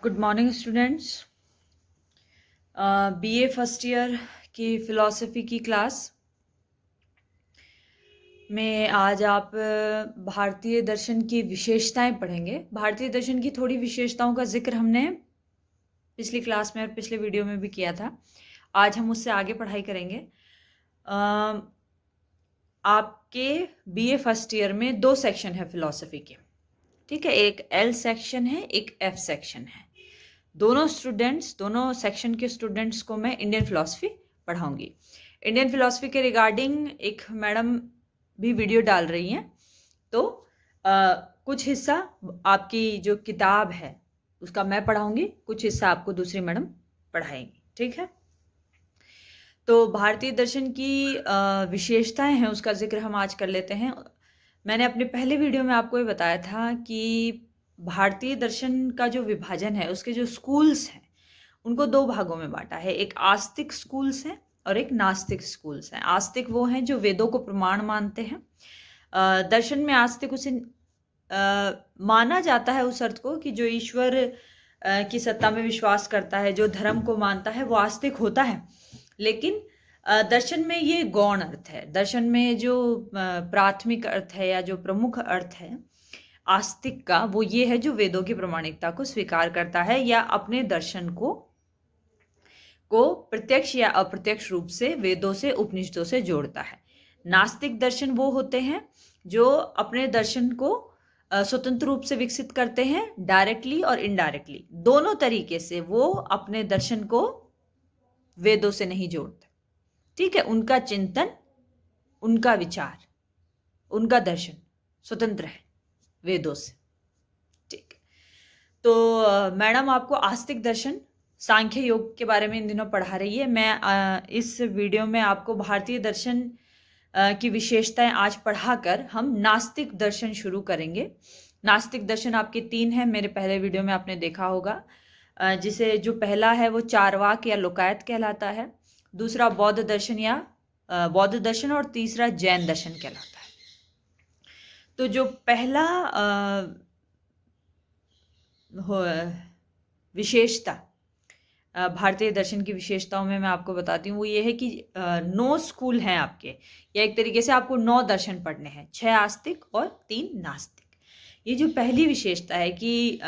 Good morning students. BA first year की philosophy की class में आज आप भारतीय दर्शन की विशेषताएं पढ़ेंगे। भारतीय दर्शन की थोड़ी विशेषताओं का जिक्र हमने पिछली क्लास में और पिछले वीडियो में भी किया था। आज हम उससे आगे पढ़ाई करेंगे। आपके बीए फर्स्ट ईयर में 2 सेक्शन है फ़िलॉसफ़ी के, ठीक है। एक एल सेक्शन है, एक एफ सेक्शन है। दोनों सेक्शन के स्टूडेंट्स को मैं इंडियन फ़िलॉसफ़ी पढ़ाऊँगी। इंडियन फ़िलॉसफ़ी के रिगार्डिंग एक मैडम भी वीडियो डाल रही हैं, तो कुछ हिस्सा आपकी जो किताब है उसका मैं पढ़ाऊँगी, कुछ हिस्सा आपको दूसरी मैडम पढ़ाएँगी, ठीक है। तो भारतीय दर्शन की विशेषताएं हैं, उसका जिक्र हम आज कर लेते हैं। मैंने अपने पहले वीडियो में आपको ये बताया था कि भारतीय दर्शन का जो विभाजन है, उसके जो स्कूल्स हैं, उनको 2 भागों में बाँटा है। एक आस्तिक स्कूल्स हैं और एक नास्तिक स्कूल्स हैं। आस्तिक वो हैं जो वेदों को प्रमाण मानते हैं। दर्शन में आस्तिक उसे माना जाता है उस अर्थ को कि जो ईश्वर की सत्ता में विश्वास करता है, जो धर्म को मानता है, वो आस्तिक होता है। लेकिन दर्शन में ये गौण अर्थ है। दर्शन में जो प्राथमिक अर्थ है या जो प्रमुख अर्थ है आस्तिक का, वो ये है जो वेदों की प्रामाणिकता को स्वीकार करता है या अपने दर्शन को प्रत्यक्ष या अप्रत्यक्ष रूप से वेदों से, उपनिषदों से जोड़ता है। नास्तिक दर्शन वो होते हैं जो अपने दर्शन को स्वतंत्र रूप से विकसित करते हैं, डायरेक्टली और इनडायरेक्टली, दोनों तरीके से वो अपने दर्शन को वेदों से नहीं जोड़ते, ठीक है। उनका चिंतन, उनका विचार, उनका दर्शन स्वतंत्र है वेदों से, ठीक है। तो मैडम आपको आस्तिक दर्शन, सांख्य योग के बारे में इन दिनों पढ़ा रही है। मैं इस वीडियो में आपको भारतीय दर्शन की विशेषताएं आज पढ़ाकर हम नास्तिक दर्शन शुरू करेंगे। नास्तिक दर्शन आपके 3 हैं, मेरे पहले वीडियो में आपने देखा होगा। जिसे जो पहला है वो चारवाक या लोकायत कहलाता है, दूसरा बौद्ध दर्शन और तीसरा जैन दर्शन कहलाता है। तो जो पहला विशेषता भारतीय दर्शन की विशेषताओं में मैं आपको बताती हूँ, वो ये है कि 9 स्कूल हैं आपके, या एक तरीके से आपको 9 दर्शन पढ़ने हैं, 6 आस्तिक और 3 नास्तिक। ये जो पहली विशेषता है कि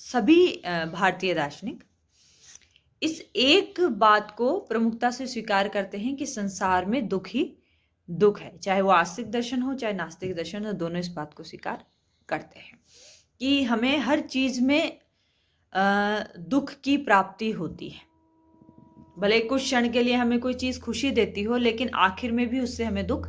सभी भारतीय दार्शनिक इस एक बात को प्रमुखता से स्वीकार करते हैं कि संसार में दुख ही दुख है। चाहे वो आस्तिक दर्शन हो चाहे नास्तिक दर्शन हो, दोनों इस बात को स्वीकार करते हैं कि हमें हर चीज में दुख की प्राप्ति होती है। भले कुछ क्षण के लिए हमें कोई चीज खुशी देती हो, लेकिन आखिर में भी उससे हमें दुख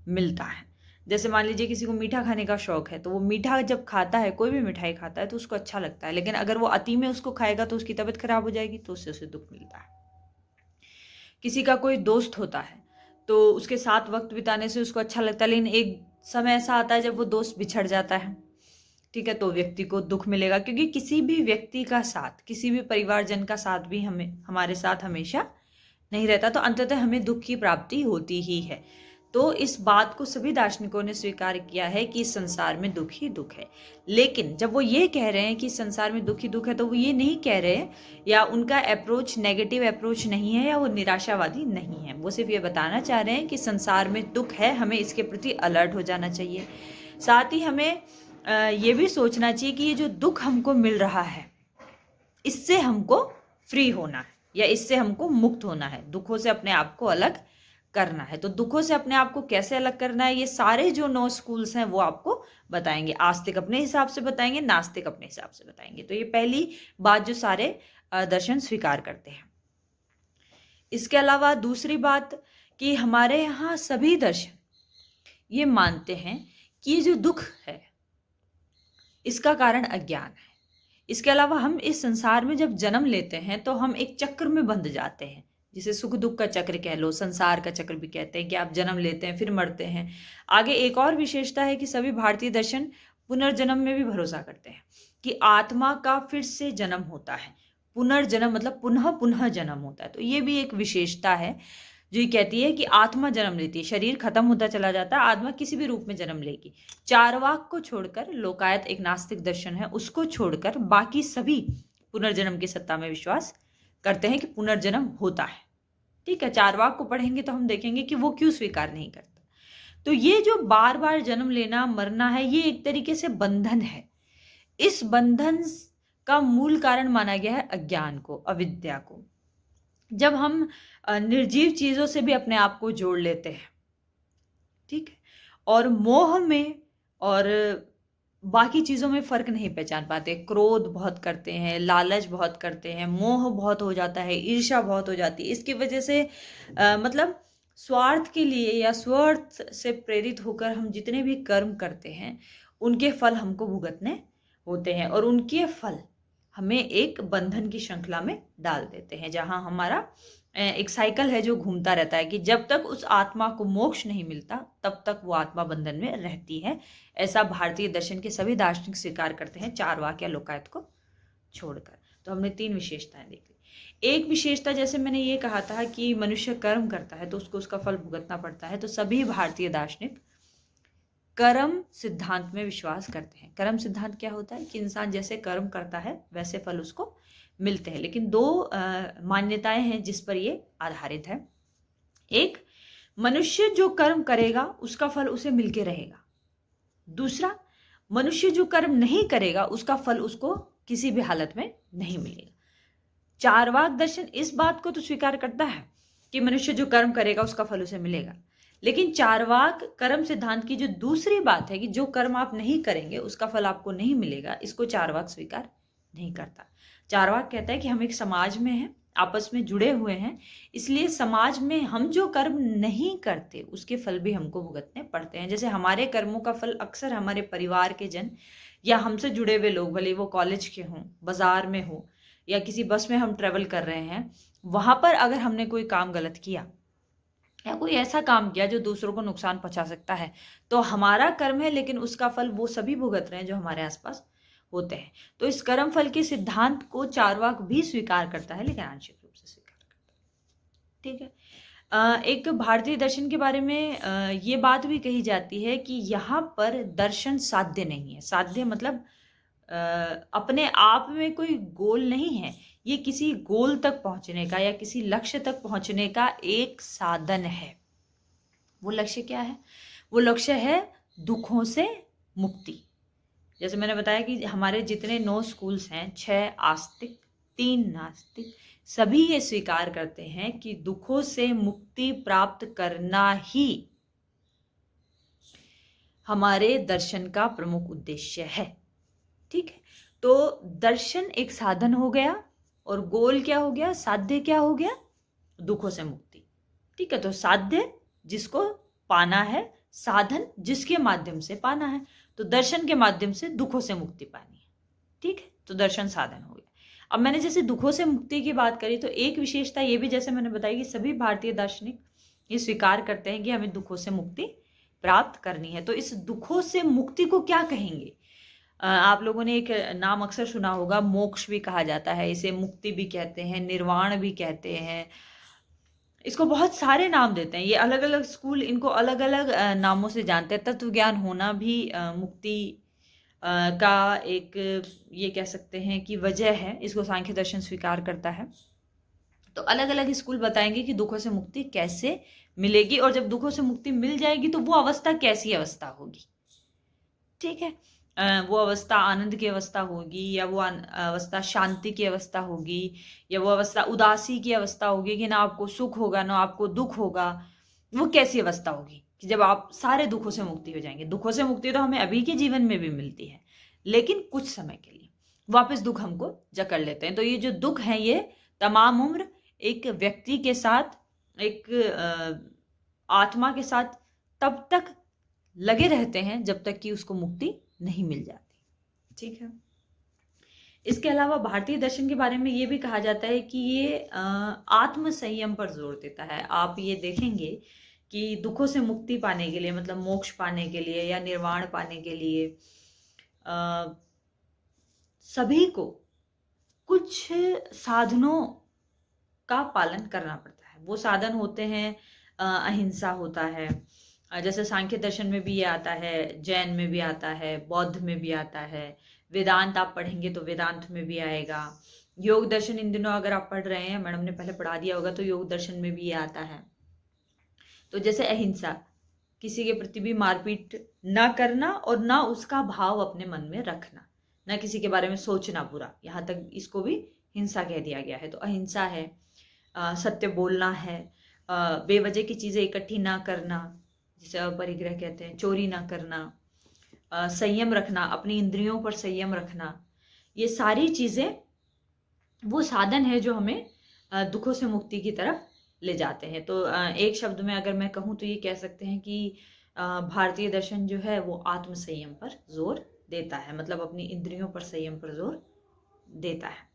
मिलता है। जैसे मान लीजिए किसी को मीठा खाने का शौक है, तो वो मीठा जब खाता है, कोई भी मिठाई खाता है तो उसको अच्छा लगता है, लेकिन अगर वो अति में उसको खाएगा तो उसकी तबीयत खराब हो जाएगी, तो उससे उसे दुख मिलता है। किसी का कोई दोस्त होता है तो उसके साथ वक्त बिताने से उसको अच्छा लगता है, लेकिन एक समय ऐसा आता है जब वो दोस्त बिछड़ जाता है, ठीक है, तो व्यक्ति को दुख मिलेगा। क्योंकि किसी भी व्यक्ति का साथ, किसी भी परिवारजन का साथ भी हमारे साथ हमेशा नहीं रहता, तो अंततः हमें दुख की प्राप्ति होती ही है। तो इस बात को सभी दार्शनिकों ने स्वीकार किया है कि इस संसार में दुख ही दुख है। लेकिन जब वो ये कह रहे हैं कि संसार में दुख ही दुख है, तो वो ये नहीं कह रहे, या उनका अप्रोच नेगेटिव अप्रोच नहीं है, या वो निराशावादी नहीं है। वो सिर्फ ये बताना चाह रहे हैं कि संसार में दुख है, हमें इसके प्रति अलर्ट हो जाना चाहिए। साथ ही हमें ये भी सोचना चाहिए कि ये जो दुख हमको मिल रहा है, इससे हमको फ्री होना है, या इससे हमको मुक्त होना है, दुखों से अपने आप को अलग करना है। तो दुखों से अपने आप को कैसे अलग करना है, ये सारे जो 9 स्कूल्स हैं वो आपको बताएंगे। आस्तिक अपने हिसाब से बताएंगे, नास्तिक अपने हिसाब से बताएंगे। तो ये पहली बात जो सारे दर्शन स्वीकार करते हैं। इसके अलावा दूसरी बात कि हमारे यहाँ सभी दर्शन ये मानते हैं कि ये जो दुख है इसका कारण अज्ञान है। इसके अलावा हम इस संसार में जब जन्म लेते हैं तो हम एक चक्र में बंध जाते हैं, जिसे सुख दुख का चक्र कह लो, संसार का चक्र भी कहते हैं, कि आप जन्म लेते हैं फिर मरते हैं। आगे एक और विशेषता है कि सभी भारतीय दर्शन पुनर्जन्म में भी भरोसा करते हैं कि आत्मा का फिर से जन्म होता है। पुनर्जन्म मतलब पुनः पुनः जन्म होता है। तो ये भी एक विशेषता है जो ये कहती है कि आत्मा जन्म लेती है, शरीर खत्म होता चला जाता है, आत्मा किसी भी रूप में जन्म लेगी। चारवाक को छोड़कर, लोकायत एक नास्तिक दर्शन है, उसको छोड़कर बाकी सभी पुनर्जन्म की सत्ता में विश्वास करते हैं कि पुनर्जन्म होता है। ठीक है, चारवाक को पढ़ेंगे तो हम देखेंगे कि वो क्यों स्वीकार नहीं करता। तो ये जो बार बार जन्म लेना मरना है, ये एक तरीके से बंधन है। इस बंधन का मूल कारण माना गया है अज्ञान को, अविद्या को। जब हम निर्जीव चीजों से भी अपने आप को जोड़ लेते हैं, ठीक है, और मोह में और बाकी चीजों में फर्क नहीं पहचान पाते, क्रोध बहुत करते हैं, लालच बहुत करते हैं, मोह बहुत हो जाता है, ईर्ष्या बहुत हो जाती है। इसकी वजह से मतलब स्वार्थ के लिए या स्वार्थ से प्रेरित होकर हम जितने भी कर्म करते हैं, उनके फल हमको भुगतने होते हैं, और उनके फल हमें एक बंधन की श्रृंखला में डाल देते हैं, जहां हमारा एक साइकिल है जो घूमता रहता है कि जब तक उस आत्मा को मोक्ष नहीं मिलता तब तक वो आत्मा बंधन में रहती है। ऐसा भारतीय दर्शन के सभी दार्शनिक स्वीकार करते हैं, चारवाक या लोकायत को छोड़कर। तो हमने 3 विशेषताएं देख ली। एक विशेषता, जैसे मैंने ये कहा था कि मनुष्य कर्म करता है तो उसको उसका फल भुगतना पड़ता है, तो सभी भारतीय दार्शनिक कर्म सिद्धांत में विश्वास करते हैं। कर्म सिद्धांत क्या होता है कि इंसान जैसे कर्म करता है वैसे फल उसको मिलते हैं। लेकिन 2 मान्यताएं हैं जिस पर ये आधारित है। एक, मनुष्य जो कर्म करेगा उसका फल उसे मिलके रहेगा। दूसरा, मनुष्य जो कर्म नहीं करेगा उसका फल उसको किसी भी हालत में नहीं मिलेगा। चारवाक दर्शन इस बात को तो स्वीकार करता है कि मनुष्य जो कर्म करेगा उसका फल उसे मिलेगा, लेकिन चारवाक कर्म सिद्धांत की जो दूसरी बात है कि जो कर्म आप नहीं करेंगे उसका फल आपको नहीं मिलेगा, इसको चारवाक स्वीकार नहीं करता। चारवाक कहता है कि हम एक समाज में हैं, आपस में जुड़े हुए हैं, इसलिए समाज में हम जो कर्म नहीं करते उसके फल भी हमको भुगतने पड़ते हैं। जैसे हमारे कर्मों का फल अक्सर हमारे परिवार के जन या हमसे जुड़े हुए लोग, भले वो कॉलेज के हों, बाजार में हो, या किसी बस में हम ट्रेवल कर रहे हैं, वहां पर अगर हमने कोई काम गलत किया या कोई ऐसा काम किया जो दूसरों को नुकसान पहुंचा सकता है, तो हमारा कर्म है, लेकिन उसका फल वो सभी भुगत रहे हैं जो हमारे आसपास होते हैं। तो इस कर्म फल के सिद्धांत को चारवाक भी स्वीकार करता है, लेकिन आंशिक रूप से स्वीकार करता है। ठीक है। एक भारतीय दर्शन के बारे में ये बात भी कही जाती है कि यहाँ पर दर्शन साध्य नहीं है। साध्य मतलब अपने आप में कोई गोल नहीं है, ये किसी गोल तक पहुंचने का या किसी लक्ष्य तक पहुंचने का एक साधन है। वो लक्ष्य क्या है? वो लक्ष्य है दुखों से मुक्ति। जैसे मैंने बताया कि हमारे जितने 9 स्कूल्स हैं, 6 आस्तिक, 3 नास्तिक, सभी ये स्वीकार करते हैं कि दुखों से मुक्ति प्राप्त करना ही हमारे दर्शन का प्रमुख उद्देश्य है। ठीक है, तो दर्शन एक साधन हो गया और गोल क्या हो गया, साध्य क्या हो गया, दुखों से मुक्ति। ठीक है, तो साध्य जिसको पाना है, साधन जिसके माध्यम से पाना है, तो दर्शन के माध्यम से दुखों से मुक्ति पानी है। ठीक है, तो दर्शन साधन हो गया। अब मैंने जैसे दुखों से मुक्ति की बात करी, तो एक विशेषता ये भी जैसे मैंने बताई कि सभी भारतीय दार्शनिक ये स्वीकार करते हैं कि हमें दुखों से मुक्ति प्राप्त करनी है। तो इस दुखों से मुक्ति को क्या कहेंगे? आप लोगों ने एक नाम अक्सर सुना होगा, मोक्ष भी कहा जाता है इसे, मुक्ति भी कहते हैं, निर्वाण भी कहते हैं, इसको बहुत सारे नाम देते हैं। ये अलग अलग स्कूल इनको अलग अलग नामों से जानते हैं। तत्व ज्ञान होना भी मुक्ति का एक, ये कह सकते हैं कि वजह है, इसको सांख्य दर्शन स्वीकार करता है। तो अलग अलग स्कूल बताएंगे कि दुखों से मुक्ति कैसे मिलेगी, और जब दुखों से मुक्ति मिल जाएगी तो वो अवस्था कैसी अवस्था होगी। ठीक है, वो अवस्था आनंद की अवस्था होगी, या वो अवस्था शांति की अवस्था होगी, या वो अवस्था उदासी की अवस्था होगी कि ना आपको सुख होगा ना आपको दुख होगा। वो कैसी अवस्था होगी कि जब आप सारे दुखों से मुक्ति हो जाएंगे। दुखों से मुक्ति तो हमें अभी के जीवन में भी मिलती है, लेकिन कुछ समय के लिए वापस दुख हमको जकड़ लेते हैं। तो ये जो दुख है, ये तमाम उम्र एक व्यक्ति के साथ, एक आत्मा के साथ तब तक लगे रहते हैं जब तक कि उसको मुक्ति नहीं मिल जाती। ठीक है, इसके अलावा भारतीय दर्शन के बारे में ये भी कहा जाता है कि ये आत्म संयम पर जोर देता है। आप ये देखेंगे कि दुखों से मुक्ति पाने के लिए, मतलब मोक्ष पाने के लिए या निर्वाण पाने के लिए सभी को कुछ साधनों का पालन करना पड़ता है। वो साधन होते हैं अहिंसा होता है। जैसे सांख्य दर्शन में भी ये आता है, जैन में भी आता है, बौद्ध में भी आता है, वेदांत आप पढ़ेंगे तो वेदांत में भी आएगा। योग दर्शन इन दिनों अगर आप पढ़ रहे हैं, मैडम ने पहले पढ़ा दिया होगा, तो योग दर्शन में भी ये आता है। तो जैसे अहिंसा, किसी के प्रति भी मारपीट ना करना और ना उसका भाव अपने मन में रखना, ना किसी के बारे में सोचना बुरा, यहाँ तक इसको भी हिंसा कह दिया गया है। तो अहिंसा है, सत्य बोलना है, बेवजह की चीजें इकट्ठी ना करना, जिसे अपरिग्रह कहते हैं, चोरी ना करना, संयम रखना, अपनी इंद्रियों पर संयम रखना, ये सारी चीजें वो साधन है जो हमें दुखों से मुक्ति की तरफ ले जाते हैं। तो एक शब्द में अगर मैं कहूँ तो ये कह सकते हैं कि भारतीय दर्शन जो है वो आत्म संयम पर जोर देता है, मतलब अपनी इंद्रियों पर संयम पर जोर देता है।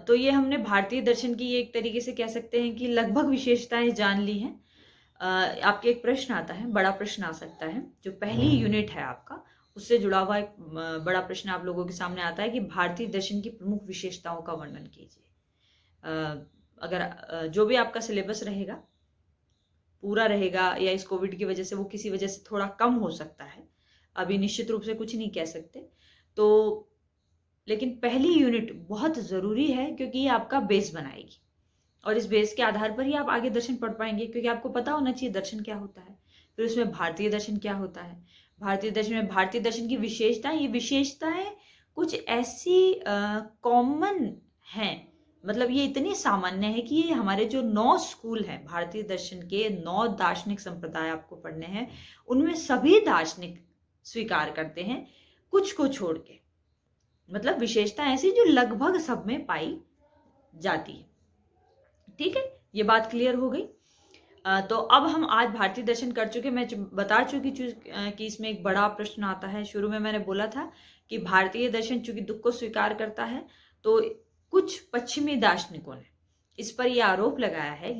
तो ये हमने भारतीय दर्शन की एक तरीके से कह सकते हैं कि लगभग विशेषताएं जान ली हैं। आपके एक प्रश्न आता है, बड़ा प्रश्न आ सकता है, जो पहली यूनिट है आपका, उससे जुड़ा हुआ एक बड़ा प्रश्न आप लोगों के सामने आता है कि भारतीय दर्शन की प्रमुख विशेषताओं का वर्णन कीजिए। अगर जो भी आपका सिलेबस रहेगा पूरा रहेगा, या इस कोविड की वजह से वो किसी वजह से थोड़ा कम हो सकता है, अभी निश्चित रूप से कुछ नहीं कह सकते, तो लेकिन पहली यूनिट बहुत ज़रूरी है क्योंकि ये आपका बेस बनाएगी और इस बेस के आधार पर ही आप आगे दर्शन पढ़ पाएंगे, क्योंकि आपको पता होना चाहिए दर्शन क्या होता है, फिर उसमें भारतीय दर्शन क्या होता है। भारतीय दर्शन में भारतीय दर्शन की विशेषताएं, ये विशेषताएं कुछ ऐसी कॉमन हैं, मतलब ये इतनी सामान्य है कि ये हमारे जो 9 स्कूल हैं भारतीय दर्शन के, 9 दार्शनिक संप्रदाय आपको पढ़ने हैं, उनमें सभी दार्शनिक स्वीकार करते हैं, कुछ को छोड़ के, मतलब विशेषता ऐसी जो लगभग सब में पाई जाती है। ठीक है, ये बात क्लियर हो गई। तो अब हम आज भारतीय दर्शन कर चुके, मैं बता चुकी कि इसमें एक बड़ा प्रश्न आता है। शुरू में मैंने बोला था कि भारतीय दर्शन चूंकि दुख को स्वीकार करता है, तो कुछ पश्चिमी दार्शनिकों ने इस पर यह आरोप लगाया है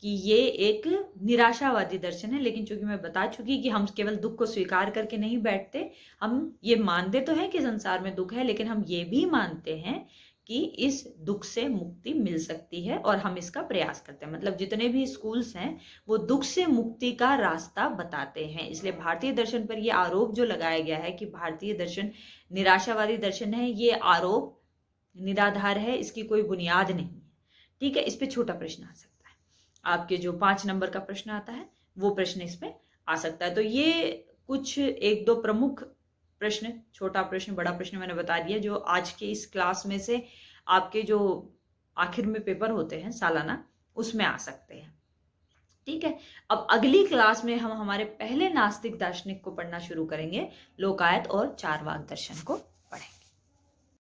कि ये एक निराशावादी दर्शन है। लेकिन चूंकि मैं बता चुकी कि हम केवल दुख को स्वीकार करके नहीं बैठते, हम ये मानते तो हैं कि संसार में दुख है, लेकिन हम ये भी मानते हैं कि इस दुख से मुक्ति मिल सकती है और हम इसका प्रयास करते हैं। मतलब जितने भी स्कूल्स हैं वो दुख से मुक्ति का रास्ता बताते हैं। इसलिए भारतीय दर्शन पर यह आरोप जो लगाया गया है कि भारतीय दर्शन निराशावादी दर्शन है, ये आरोप निराधार है, इसकी कोई बुनियाद नहीं है। ठीक है, इस पे छोटा प्रश्न आ सकता है, आपके जो 5 नंबर का प्रश्न आता है वो प्रश्न इसमें आ सकता है। तो ये कुछ 1-2 प्रमुख प्रश्न, छोटा प्रश्न बड़ा प्रश्न मैंने बता दिया, जो आज के इस क्लास में से आपके जो आखिर में पेपर होते हैं सालाना, उसमें आ सकते हैं। ठीक है, अब अगली क्लास में हम हमारे पहले नास्तिक दार्शनिक को पढ़ना शुरू करेंगे, लोकायत और चारवाक दर्शन को।